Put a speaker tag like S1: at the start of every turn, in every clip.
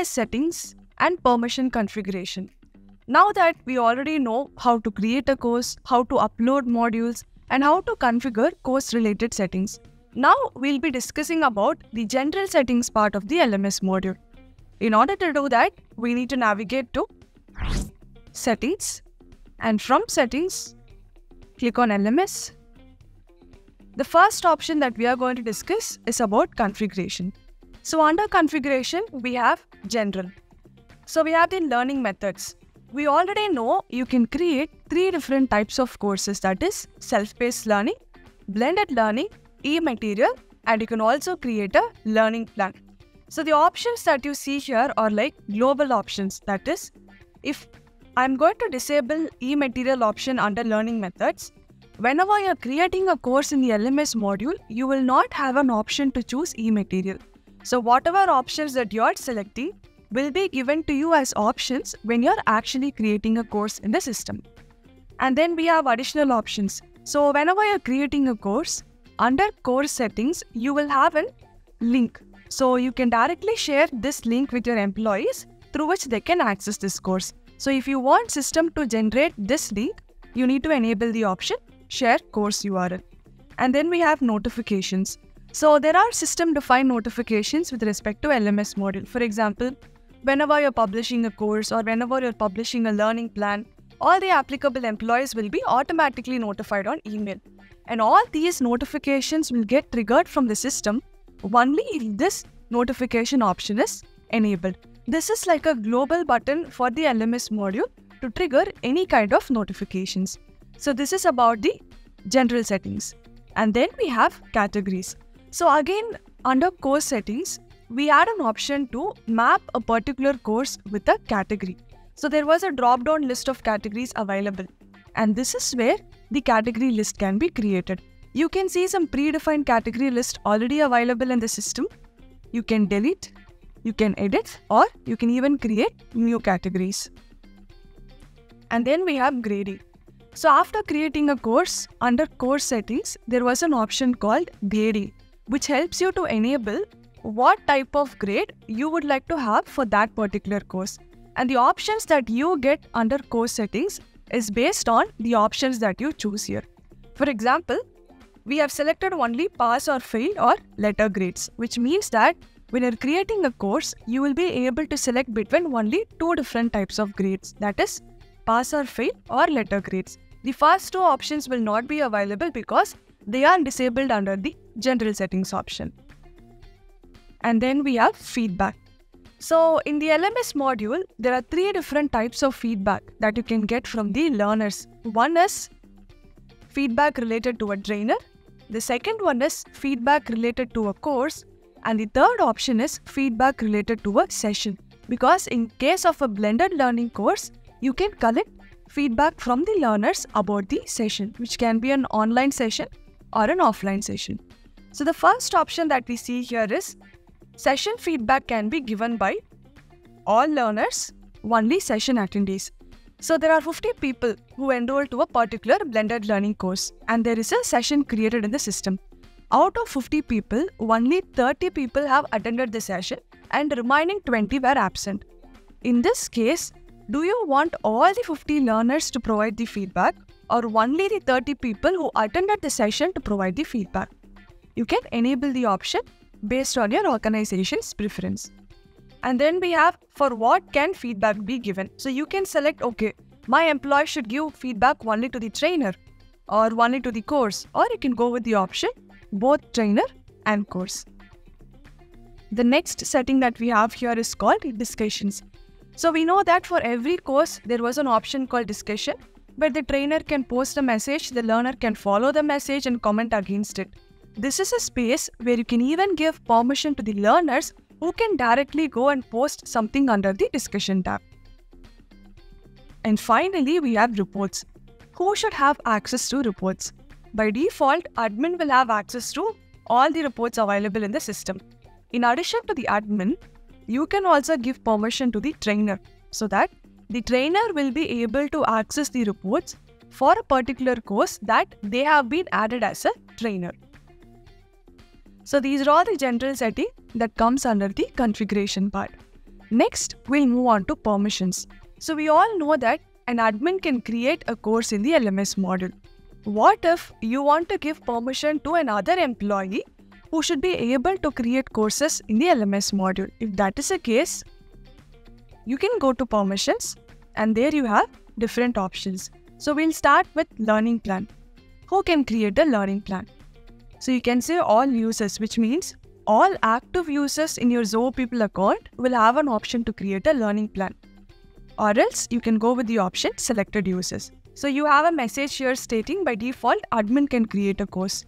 S1: LMS settings and permission configuration. Now that we already know how to create a course, how to upload modules, and how to configure course-related settings, now we'll be discussing about the general settings part of the LMS module. In order to do that, we need to navigate to Settings, and from Settings, click on LMS. The first option that we are going to discuss is about configuration. So under configuration, we have general. So we have the learning methods. We already know you can create 3 different types of courses, that is self-paced learning, blended learning, e-material, and you can also create a learning plan. So the options that you see here are like global options. That is, if I'm going to disable e-material option under learning methods, whenever you're creating a course in the LMS module, you will not have an option to choose e-material. So whatever options that you're selecting will be given to you as options when you're actually creating a course in the system. And then we have additional options. So whenever you're creating a course, under course settings, you will have a link. So you can directly share this link with your employees through which they can access this course. So if you want system to generate this link, you need to enable the option share course URL. And then we have notifications. So there are system-defined notifications with respect to LMS module. For example, whenever you're publishing a course or whenever you're publishing a learning plan, all the applicable employees will be automatically notified on email. And all these notifications will get triggered from the system only if this notification option is enabled. This is like a global button for the LMS module to trigger any kind of notifications. So this is about the general settings. And then we have categories. So again, under course settings, we had an option to map a particular course with a category. So there was a drop-down list of categories available. And this is where the category list can be created. You can see some predefined category list already available in the system. You can delete, you can edit, or you can even create new categories. And then we have grading. So after creating a course, under course settings, there was an option called grading, which helps you to enable what type of grade you would like to have for that particular course. And the options that you get under course settings is based on the options that you choose here. For example, we have selected only pass or fail or letter grades, which means that when you're creating a course, you will be able to select between only 2 different types of grades, that is pass or fail or letter grades. The first 2 options will not be available because they are disabled under the general settings option. And then we have feedback. So in the LMS module, there are 3 different types of feedback that you can get from the learners. One is feedback related to a trainer. The second one is feedback related to a course. And the third option is feedback related to a session. Because in case of a blended learning course, you can collect feedback from the learners about the session, which can be an online session or an offline session. So the first option that we see here is session feedback can be given by all learners, only session attendees. So there are 50 people who enroll to a particular blended learning course, and there is a session created in the system. Out of 50 people, only 30 people have attended the session and remaining 20 were absent. In this case, do you want all the 50 learners to provide the feedback or only the 30 people who attended the session to provide the feedback? You can enable the option based on your organization's preference. And then we have for what can feedback be given. So you can select, okay, my employee should give feedback only to the trainer or only to the course, or you can go with the option both trainer and course. The next setting that we have here is called discussions. So we know that for every course, there was an option called discussion, where the trainer can post a message, the learner can follow the message and comment against it. This is a space where you can even give permission to the learners who can directly go and post something under the discussion tab. And finally, we have reports. Who should have access to reports? By default, admin will have access to all the reports available in the system. In addition to the admin, you can also give permission to the trainer so that the trainer will be able to access the reports for a particular course that they have been added as a trainer. So these are all the general settings that comes under the configuration part. Next, we'll move on to permissions. So we all know that an admin can create a course in the LMS module. What if you want to give permission to another employee who should be able to create courses in the LMS module? If that is the case, you can go to permissions and there you have different options. So we'll start with learning plan. Who can create a learning plan? So you can say all users, which means all active users in your Zoho People account will have an option to create a learning plan. Or else you can go with the option selected users. So you have a message here stating by default admin can create a course.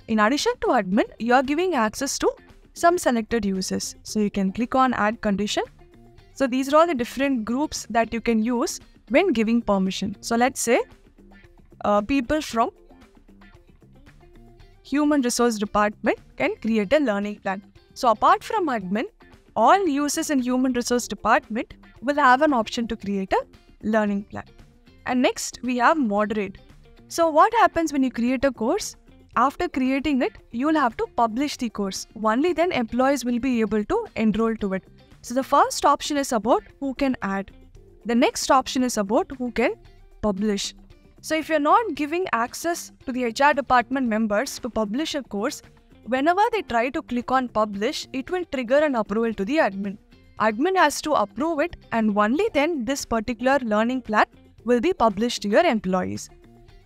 S1: In addition to admin, you are giving access to some selected users. So you can click on add condition. So these are all the different groups that you can use when giving permission. So let's say people from Human Resource Department can create a learning plan. So apart from admin, all users in Human Resource Department will have an option to create a learning plan. And next, we have moderate. So what happens when you create a course? After creating it, you will have to publish the course. Only then employees will be able to enroll to it. So the first option is about who can add. The next option is about who can publish. So if you're not giving access to the HR department members to publish a course, whenever they try to click on publish, it will trigger an approval to the admin. Admin has to approve it and only then this particular learning plan will be published to your employees.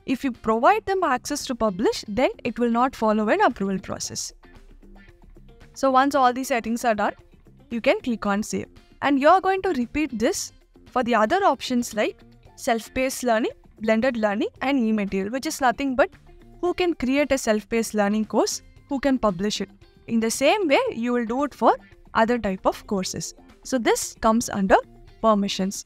S1: If you provide them access to publish, then it will not follow an approval process. So once all these settings are done, you can click on save. And you're going to repeat this for the other options like self-paced learning, blended learning and e-material, which is nothing but who can create a self-paced learning course, who can publish it. In the same way, you will do it for other type of courses. So this comes under permissions.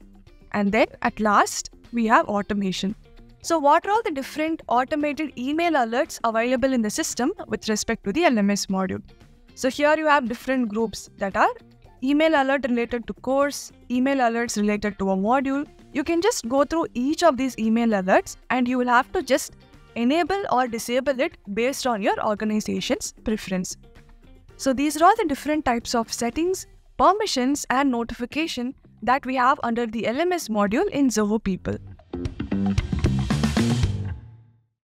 S1: And then at last, we have automation. So what are all the different automated email alerts available in the system with respect to the LMS module? So here you have different groups that are email alert related to course, email alerts related to a module. You can just go through each of these email alerts and you will have to just enable or disable it based on your organization's preference. So these are all the different types of settings, permissions and notification that we have under the LMS module in Zoho People.